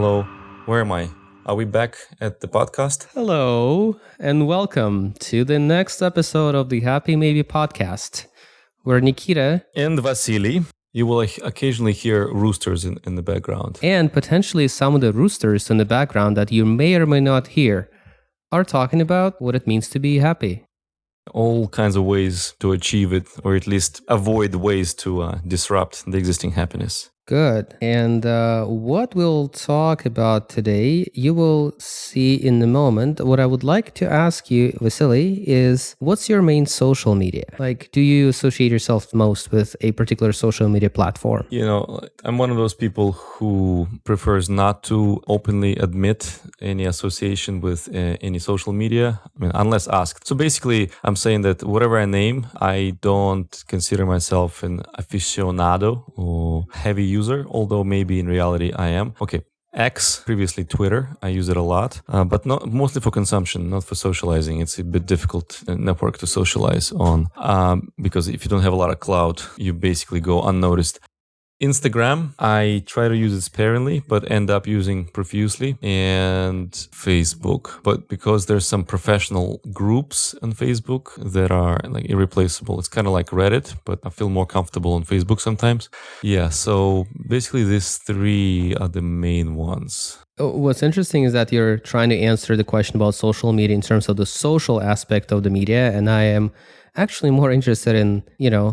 Hello. Where am I? Are we back at the podcast? Hello, and welcome to the next episode of the Happy Maybe podcast, where Nikita And Vasily. You will occasionally hear roosters in the background. and potentially some of the roosters in the background that you may or may not hear are talking about what it means to be happy. All kinds of ways to achieve it, or at least avoid ways to disrupt the existing happiness. Good. And what we'll talk about today, you will see in a moment. What I would like to ask you, Vasily, is what's your main social media? Like, do you associate yourself most with a particular social media platform? You know, I'm one of those people who prefers not to openly admit any association with any social media, unless asked. So basically, I'm saying that whatever I name, I don't consider myself an aficionado or heavy user, although maybe in reality I am. Okay. X, previously Twitter, I use it a lot, but not mostly for consumption, not for socializing. It's a bit difficult network to socialize on because if you don't have a lot of clout, you basically go unnoticed. Instagram, I try to use it sparingly, but end up using profusely, and Facebook. But because there's some professional groups on Facebook that are like irreplaceable, it's kind of like Reddit, but I feel more comfortable on Facebook sometimes. Yeah, so basically these three are the main ones. What's interesting is that you're trying to answer the question about social media in terms of the social aspect of the media, and I am actually more interested in,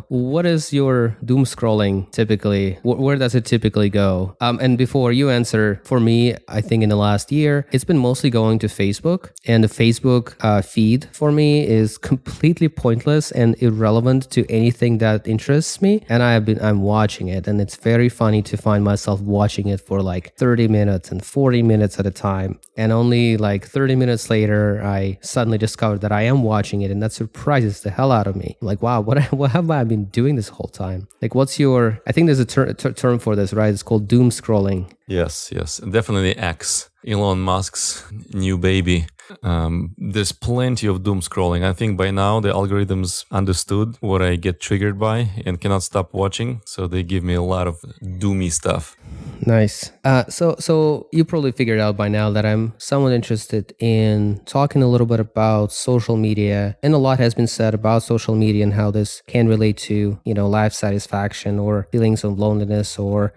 what is your doom scrolling typically? Where does it typically go? And before you answer, for me, I think in the last year, it's been mostly going to Facebook, and the Facebook feed for me is completely pointless and irrelevant to anything that interests me. And I'm watching it, and it's very funny to find myself watching it for like 30 minutes and 40 minutes at a time. And only like 30 minutes later, I suddenly discovered that I am watching it, and that surprises the hell out of me. I'm like, wow, what have I been doing this whole time? Like, I think there's a term for this, right? It's called doom scrolling. Yes, definitely X, Elon Musk's new baby. There's plenty of doom scrolling. I think by now the algorithms understood what I get triggered by and cannot stop watching, so they give me a lot of doomy stuff. Nice. So you probably figured out by now that I'm somewhat interested in talking a little bit about social media, and a lot has been said about social media and how this can relate to, life satisfaction or feelings of loneliness or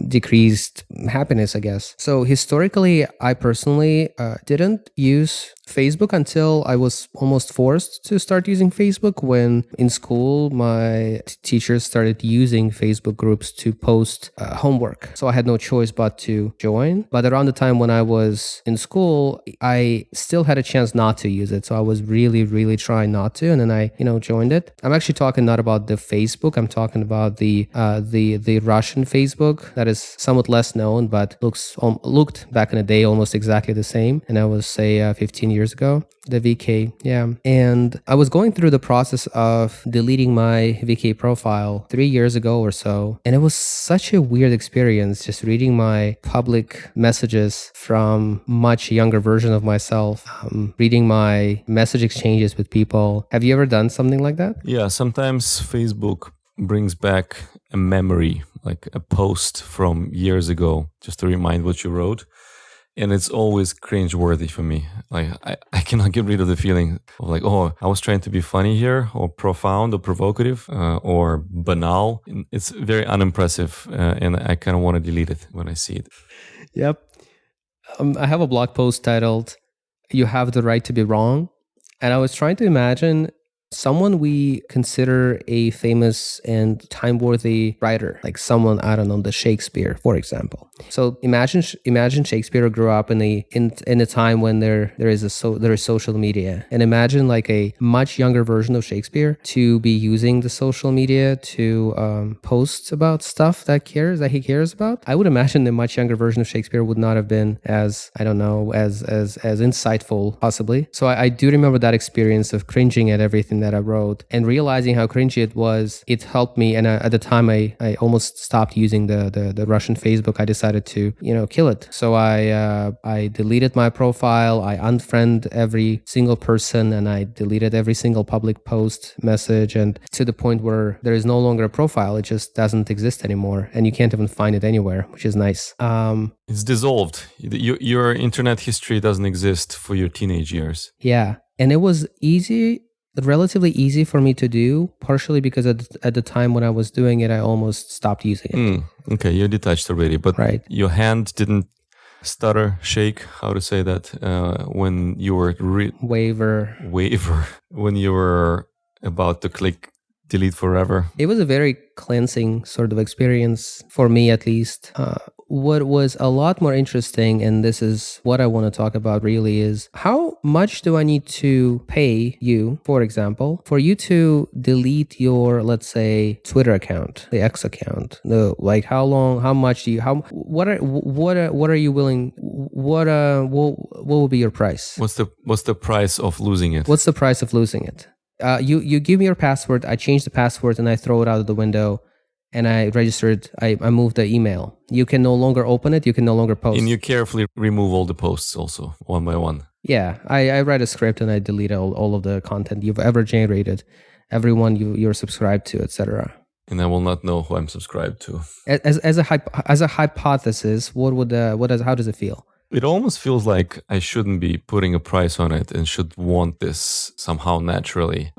decreased happiness, I guess. So historically, I personally didn't use Facebook until I was almost forced to start using Facebook when in school my teachers started using Facebook groups to post homework. So I had no choice but to join. But around the time when I was in school, I still had a chance not to use it. So I was really, really trying not to. And then I, joined it. I'm actually talking not about the Facebook. I'm talking about the Russian Facebook that is somewhat less known, but looked back in the day almost exactly the same. And I was, say, 15 years ago, the VK. Yeah. And I was going through the process of deleting my VK profile 3 years ago or so. And it was such a weird experience just reading my public messages from much younger version of myself, reading my message exchanges with people. Have you ever done something like that? Yeah, sometimes Facebook brings back a memory, like a post from years ago, just to remind what you wrote. And it's always cringeworthy for me. Like, I cannot get rid of the feeling of like, oh, I was trying to be funny here, or profound, or provocative, or banal. It's very unimpressive, and I kind of want to delete it when I see it. Yep. I have a blog post titled, "You Have the Right to Be Wrong." And I was trying to imagine someone we consider a famous and time-worthy writer, like someone, I don't know, the Shakespeare, for example. So imagine Shakespeare grew up in a time when there is social media, and imagine like a much younger version of Shakespeare to be using the social media to post about stuff that he cares about. I would imagine the much younger version of Shakespeare would not have been as, I don't know, as insightful, possibly. So I do remember that experience of cringing at everything that I wrote, and realizing how cringy it was, it helped me. And at the time, I almost stopped using the Russian Facebook. I decided to, kill it. So I deleted my profile. I unfriended every single person, and I deleted every single public post message, and to the point where there is no longer a profile. It just doesn't exist anymore, and you can't even find it anywhere, which is nice. It's dissolved. Your internet history doesn't exist for your teenage years. Yeah. And it was relatively easy for me to do, partially because at the time when I was doing it, I almost stopped using it. Okay, you're detached already, but right. Your hand didn't stutter, shake, how to say that, when you were... Waver. When you were about to click delete forever. It was a very cleansing sort of experience for me, at least. What was a lot more interesting, and this is what I want to talk about really, is how much do I need to pay you, for example, for you to delete your, let's say, Twitter account, the X account? Like how long, how much do you, what are you willing, what will be your price? What's the price of losing it? What's the price of losing it? You give me your password, I change the password, and I throw it out of the window, and I registered, I moved the email. You can no longer open it, you can no longer post. And you carefully remove all the posts also, one by one. Yeah, I write a script and I delete all of the content you've ever generated, everyone you're subscribed to, etc. And I will not know who I'm subscribed to. As a hypothesis, how does it feel? It almost feels like I shouldn't be putting a price on it and should want this somehow naturally.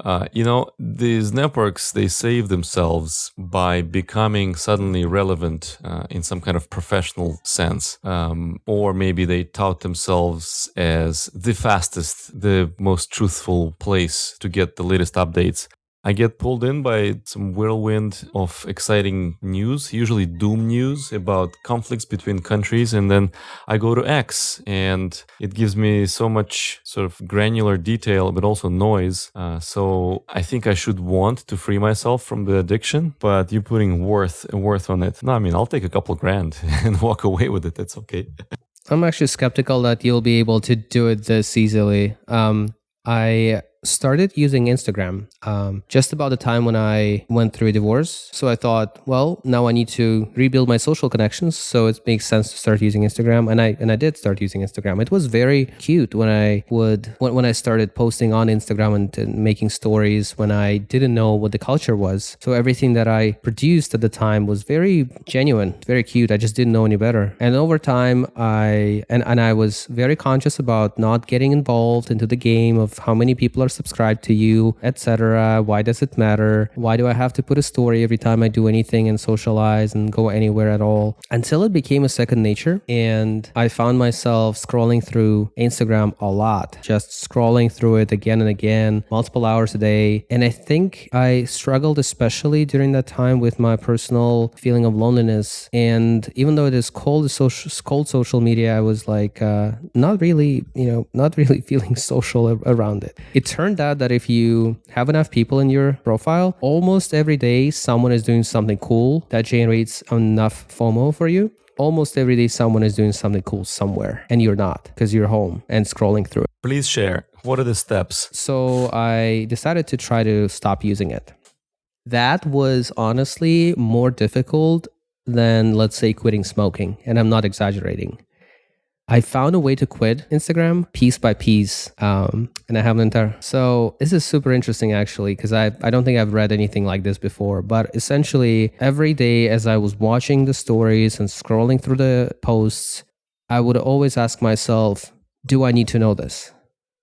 These networks, they save themselves by becoming suddenly relevant in some kind of professional sense. Or maybe they tout themselves as the fastest, the most truthful place to get the latest updates. I get pulled in by some whirlwind of exciting news, usually doom news about conflicts between countries. And then I go to X and it gives me so much sort of granular detail, but also noise. So I think I should want to free myself from the addiction, but you're putting worth on it. No, I mean, I'll take a couple grand and walk away with it. That's okay. I'm actually skeptical that you'll be able to do it this easily. I started using Instagram just about the time when I went through a divorce. So I thought, well, now I need to rebuild my social connections. So it makes sense to start using Instagram. And I did start using Instagram. It was very cute when I started posting on Instagram and making stories when I didn't know what the culture was. So everything that I produced at the time was very genuine, very cute. I just didn't know any better. And over time, I was very conscious about not getting involved into the game of how many people are subscribed to you, etc. Why does it matter? Why do I have to put a story every time I do anything and socialize and go anywhere at all? Until it became a second nature, and I found myself scrolling through Instagram a lot, just scrolling through it again and again, multiple hours a day. And I think I struggled especially during that time with my personal feeling of loneliness. And even though it is called social media, I was like not really feeling social around it. It turned out that if you have enough people in your profile, almost every day someone is doing something cool that generates enough FOMO for you. Almost every day someone is doing something cool somewhere and you're not, because you're home and scrolling through it. Please share. What are the steps? So I decided to try to stop using it. That was honestly more difficult than, let's say, quitting smoking. And I'm not exaggerating. I found a way to quit Instagram piece by piece, and I have an entire... So this is super interesting, actually, because I don't think I've read anything like this before. But essentially, every day as I was watching the stories and scrolling through the posts, I would always ask myself, do I need to know this?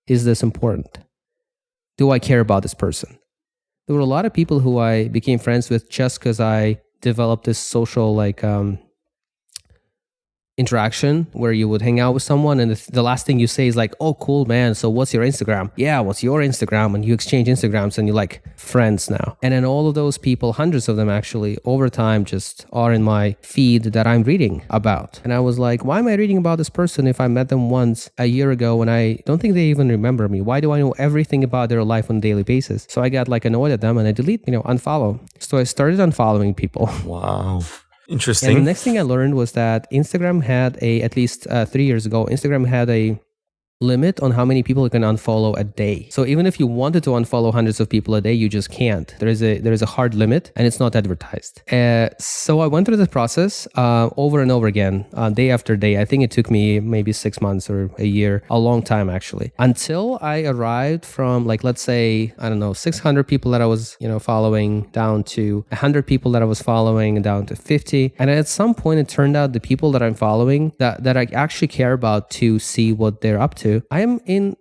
Is this important? Do I care about this person? There were a lot of people who I became friends with just because I developed this social, interaction where you would hang out with someone and the last thing you say is like, oh, cool, man. So what's your Instagram? Yeah, what's your Instagram? And you exchange Instagrams and you're like friends now. And then all of those people, hundreds of them actually, over time just are in my feed that I'm reading about. And I was like, why am I reading about this person if I met them once a year ago and I don't think they even remember me? Why do I know everything about their life on a daily basis? So I got annoyed at them and I unfollow. So I started unfollowing people. Wow. Interesting. And the next thing I learned was that Instagram had at least 3 years ago, Instagram had a limit on how many people you can unfollow a day. So even if you wanted to unfollow hundreds of people a day, you just can't. There is a hard limit, and it's not advertised. So I went through this process over and over again, day after day. I think it took me maybe 6 months or a year, a long time actually, until I arrived from, like, let's say, I don't know, 600 people that I was, following, down to 100 people that I was following, down to 50. And at some point, it turned out the people that I'm following that I actually care about to see what they're up to, I am in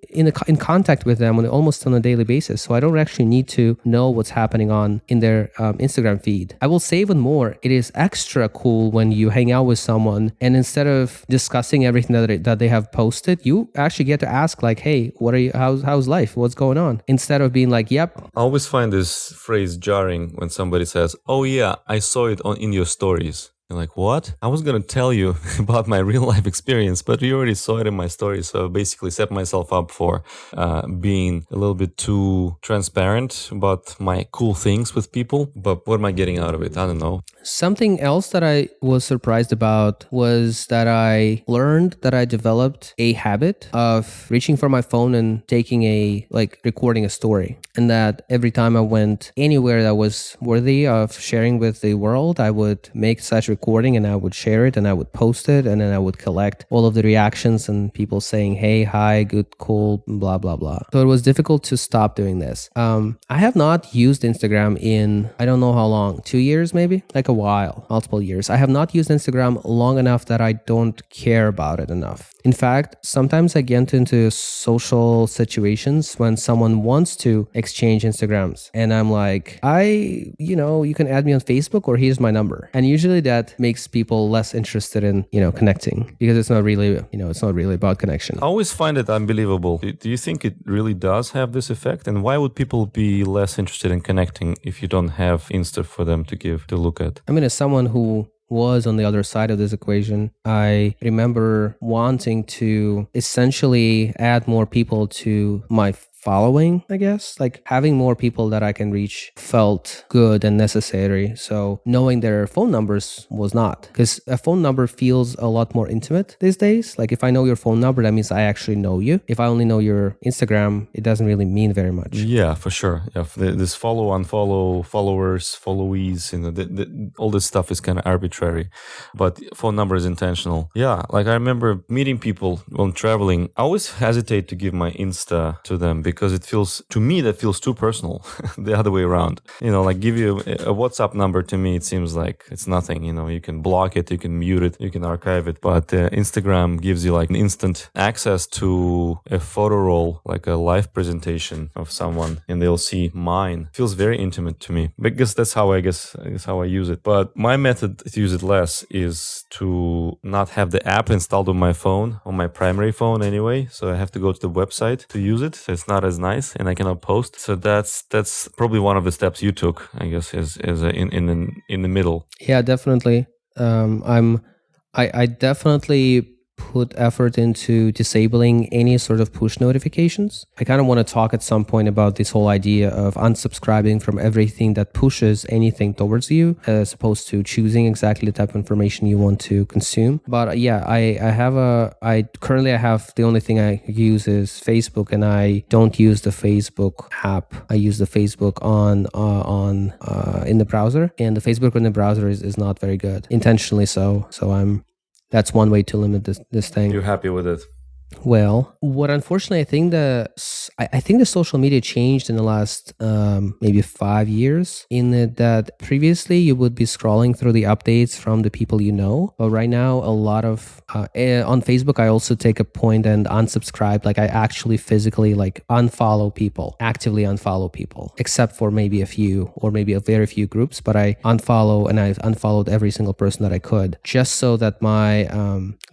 contact with them almost on a daily basis. So I don't actually need to know what's happening in their Instagram feed. I will say even more, it is extra cool when you hang out with someone and instead of discussing everything that they have posted, you actually get to ask, like, hey, what are you? How's life? What's going on? Instead of being like, yep. I always find this phrase jarring when somebody says, "Oh yeah, I saw it in your stories." You're like, what? I was going to tell you about my real life experience, but you already saw it in my story. So I basically set myself up for being a little bit too transparent about my cool things with people. But what am I getting out of it? I don't know. Something else that I was surprised about was that I learned that I developed a habit of reaching for my phone and recording a story. And that every time I went anywhere that was worthy of sharing with the world, I would make such recording and I would share it and I would post it, and then I would collect all of the reactions and people saying, hey, hi, good, cool, blah, blah, blah. So it was difficult to stop doing this. I have not used Instagram in, I don't know how long, 2 years maybe? Like a while, multiple years. I have not used Instagram long enough that I don't care about it enough. In fact, sometimes I get into social situations when someone wants to exchange Instagrams and I'm like, you can add me on Facebook or here's my number. And usually that makes people less interested in, connecting because it's not really about connection. I always find it unbelievable. Do you think it really does have this effect? And why would people be less interested in connecting if you don't have Insta for them to look at? I mean, as someone who was on the other side of this equation, I remember wanting to essentially add more people to my following, I guess. Like having more people that I can reach felt good and necessary. So knowing their phone numbers was not, because a phone number feels a lot more intimate these days. Like if I know your phone number, that means I actually know you. If I only know your Instagram, it doesn't really mean very much. Yeah, for sure. Yeah, this follow, unfollow, followers, followees, all this stuff is kind of arbitrary, but phone number is intentional. Yeah, like I remember meeting people when traveling. I always hesitate to give my Insta to them because it feels, to me, that feels too personal. The other way around. Like give you a WhatsApp number, to me, it seems like it's nothing. You can block it, you can mute it, you can archive it. But Instagram gives you like an instant access to a photo roll, like a live presentation of someone, and they'll see mine. It feels very intimate to me. Because that's how I guess how I use it. But my method to use it less is to not have the app installed on my phone, on my primary phone anyway. So I have to go to the website to use it. So it's not as nice, and I cannot post. So that's probably one of the steps you took, I guess, is in the middle. Yeah, definitely. I definitely put effort into disabling any sort of push notifications. I kind of want to talk at some point about this whole idea of unsubscribing from everything that pushes anything towards you, as opposed to choosing exactly the type of information you want to consume. But yeah, I currently have, the only thing I use is Facebook, and I don't use the Facebook app. I use the Facebook on in the browser, and the Facebook in the browser is not very good, intentionally so. So that's one way to limit this thing. You're happy with it? Well, what unfortunately I think the social media changed in the last maybe 5 years, in that previously you would be scrolling through the updates from the people you know, but right now a lot of on Facebook I also take a point and unsubscribe. Like I actually physically actively unfollow people, except for maybe a few or maybe a very few groups, but I unfollow, and I've unfollowed every single person that I could, just so that my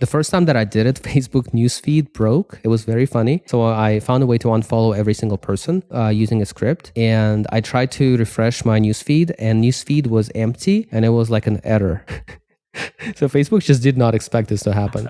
the first time that I did it, Facebook newsfeed broke. It was very funny. So I found a way to unfollow every single person using a script, and I tried to refresh my newsfeed, and newsfeed was empty, and it was like an error. So Facebook just did not expect this to happen.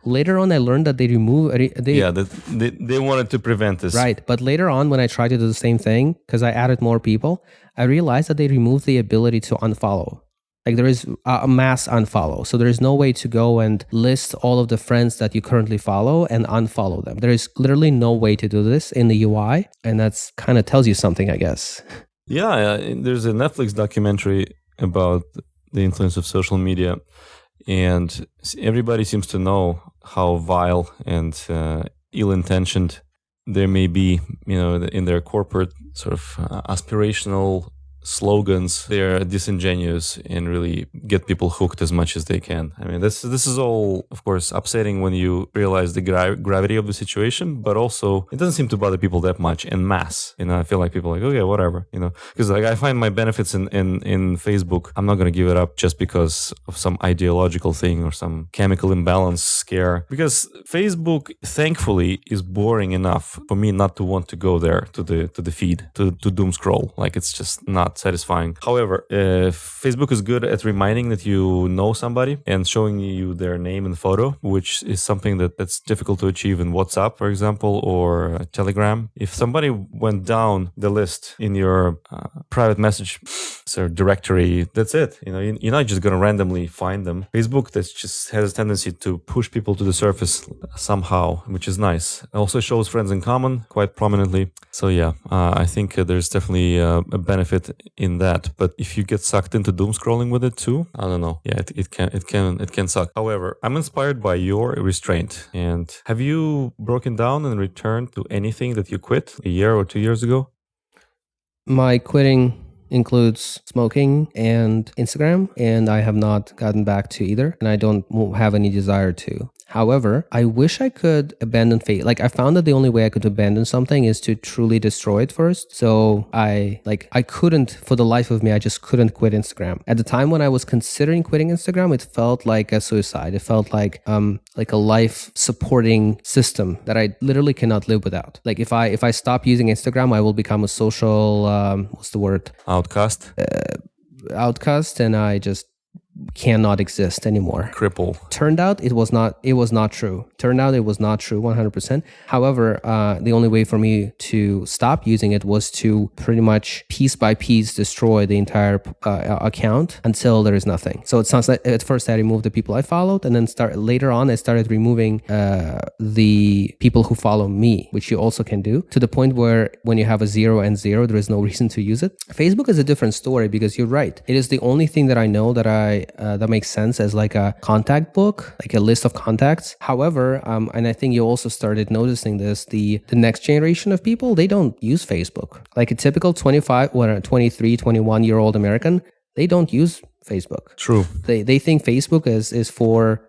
Later on, I learned that they they wanted to prevent this. Right. But later on, when I tried to do the same thing, because I added more people, I realized that they removed the ability to unfollow. Like there is a mass unfollow. So there is no way to go and list all of the friends that you currently follow and unfollow them. There is literally no way to do this in the UI. And that's kind of tells you something, I guess. Yeah, there's a Netflix documentary about the influence of social media, and everybody seems to know how vile and ill-intentioned there may be, in their corporate sort of aspirational slogans. They're disingenuous and really get people hooked as much as they can. I mean, this is all, of course, upsetting when you realize the gravity of the situation, but also it doesn't seem to bother people that much en masse. I feel like people are like, okay, whatever, because like I find my benefits in Facebook. I'm not going to give it up just because of some ideological thing or some chemical imbalance scare, because Facebook, thankfully, is boring enough for me not to want to go there to the feed, to doom scroll. Like, it's just not satisfying. However, Facebook is good at reminding that you know somebody and showing you their name and photo, which is something that's difficult to achieve in WhatsApp, for example, or Telegram. If somebody went down the list in your private message directory, that's it. You're not just going to randomly find them. Facebook that just has a tendency to push people to the surface somehow, which is nice. It also shows friends in common quite prominently. So yeah, I think there's definitely a benefit in that. But if you get sucked into doom scrolling with it too, I don't know. Yeah, it can suck. However, I'm inspired by your restraint. And have you broken down and returned to anything that you quit a year or 2 years ago? My quitting includes smoking and Instagram, and I have not gotten back to either, and I don't have any desire to. However, I wish I could abandon Facebook. Like, I found that the only way I could abandon something is to truly destroy it first. So I couldn't, for the life of me, I just couldn't quit Instagram. At the time when I was considering quitting Instagram, it felt like a suicide. It felt like a life supporting system that I literally cannot live without. Like, if I stop using Instagram, I will become a social, what's the word? Outcast. Outcast, and I just cannot exist anymore. Cripple. Turned out it was not true. Turned out it was not true 100%. However, the only way for me to stop using it was to pretty much piece by piece destroy the entire account until there is nothing. So it sounds like at first I removed the people I followed, and then later on I started removing the people who follow me, which you also can do, to the point where when you have a 0 and 0, there is no reason to use it. Facebook is a different story, because you're right. It is the only thing that I know that that makes sense as like a contact book, like a list of contacts. However, and I think you also started noticing this, the next generation of people, they don't use Facebook. Like a typical 23, 21-year-old American, they don't use Facebook. True. They think Facebook is for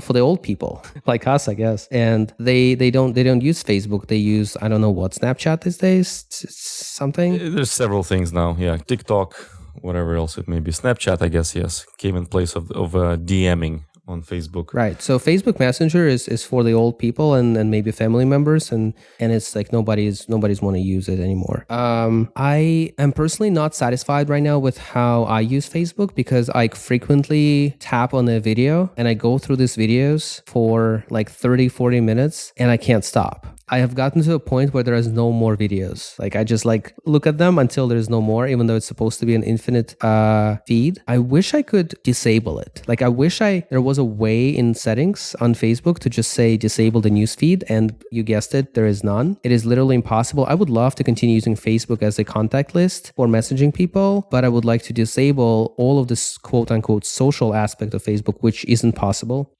for the old people like us, I guess. And they don't use Facebook. They use, I don't know what, Snapchat these days, something. There's several things now. Yeah, TikTok, whatever else it may be. Snapchat, I guess, yes, came in place of DMing on Facebook. Right. So Facebook Messenger is for the old people and maybe family members, and it's like nobody's want to use it anymore. I am personally not satisfied right now with how I use Facebook, because I frequently tap on a video and I go through these videos for like 30-40 minutes and I can't stop. I have gotten to a point where there is no more videos. Like, I just look at them until there's no more, even though it's supposed to be an infinite feed. I wish I could disable it. Like, I wish there was a way in settings on Facebook to just say disable the news feed, and you guessed it, there is none. It is literally impossible. I would love to continue using Facebook as a contact list for messaging people, but I would like to disable all of this quote unquote social aspect of Facebook, which isn't possible.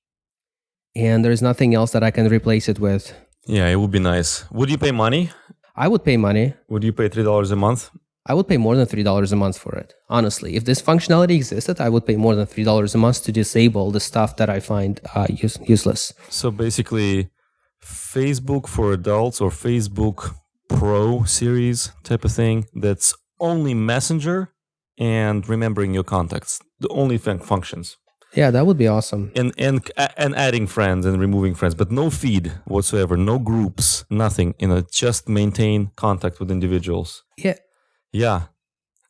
And there's nothing else that I can replace it with. Yeah, it would be nice. Would you pay money? I would pay money. Would you pay $3 a month? I would pay more than $3 a month for it. Honestly, if this functionality existed, I would pay more than $3 a month to disable the stuff that I find useless. So basically, Facebook for adults or Facebook Pro series type of thing, that's only Messenger and remembering your contacts. The only functions. Yeah, that would be awesome. And adding friends and removing friends, but no feed whatsoever, no groups, nothing. Just maintain contact with individuals. Yeah.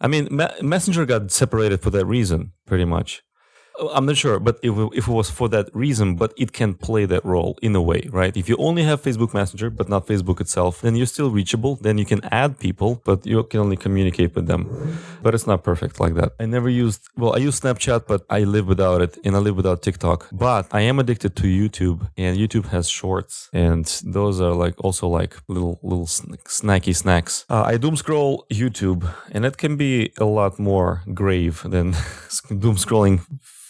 I mean, Messenger got separated for that reason, pretty much. I'm not sure, but if it was for that reason, but it can play that role in a way, right? If you only have Facebook Messenger, but not Facebook itself, then you're still reachable. Then you can add people, but you can only communicate with them. But it's not perfect like that. I use Snapchat, but I live without it, and I live without TikTok. But I am addicted to YouTube, and YouTube has shorts, and those are also little snacky snacks. I doom scroll YouTube, and it can be a lot more grave than doom scrolling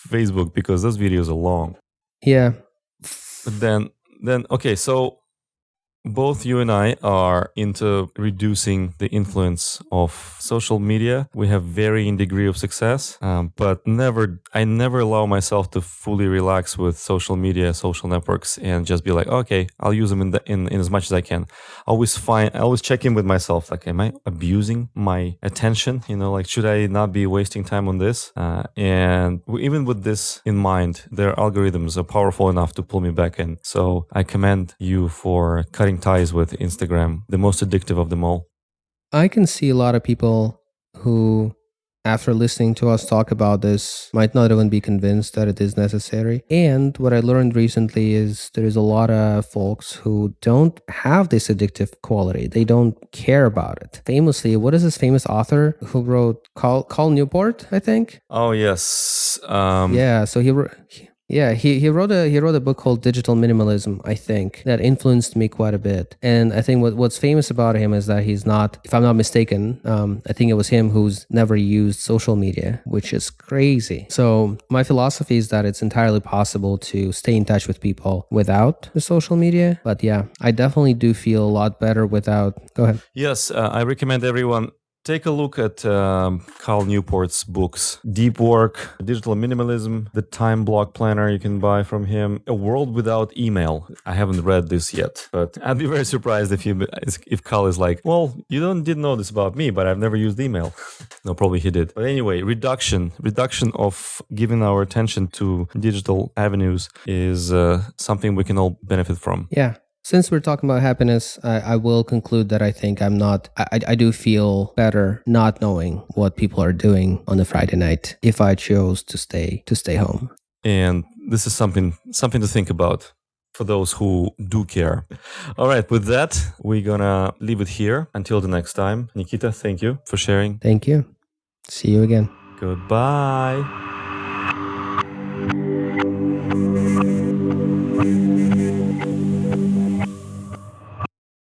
Facebook because those videos are long. Yeah. But then okay, so both you and I are into reducing the influence of social media. We have varying degree of success, but I never allow myself to fully relax with social media, social networks, and just be like, okay, I'll use them in as much as I can. I always check in with myself, like, am I abusing my attention? Should I not be wasting time on this? And even with this in mind, their algorithms are powerful enough to pull me back in. So I commend you for cutting ties with Instagram, the most addictive of them all. I can see a lot of people who, after listening to us talk about this, might not even be convinced that it is necessary. And what I learned recently is there is a lot of folks who don't have this addictive quality. They don't care about it. Famously, what is this famous author who wrote Call Newport, I think? Oh, yes. Yeah, so he wrote a book called Digital Minimalism, I think, that influenced me quite a bit. And I think what's famous about him is that he's not, if I'm not mistaken, I think it was him who's never used social media, which is crazy. So my philosophy is that it's entirely possible to stay in touch with people without the social media. But yeah, I definitely do feel a lot better without. Go ahead. Yes, I recommend everyone take a look at Cal Newport's books. Deep Work, Digital Minimalism, The Time Block Planner you can buy from him, A World Without Email. I haven't read this yet, but I'd be very surprised if Cal is like, well, you didn't know this about me, but I've never used email. No, probably he did. But anyway, reduction of giving our attention to digital avenues is something we can all benefit from. Yeah. Since we're talking about happiness, I will conclude that I think I do feel better not knowing what people are doing on a Friday night if I chose to stay home. And this is something to think about for those who do care. All right, with that, we're gonna leave it here until the next time. Nikita, thank you for sharing. Thank you. See you again. Goodbye.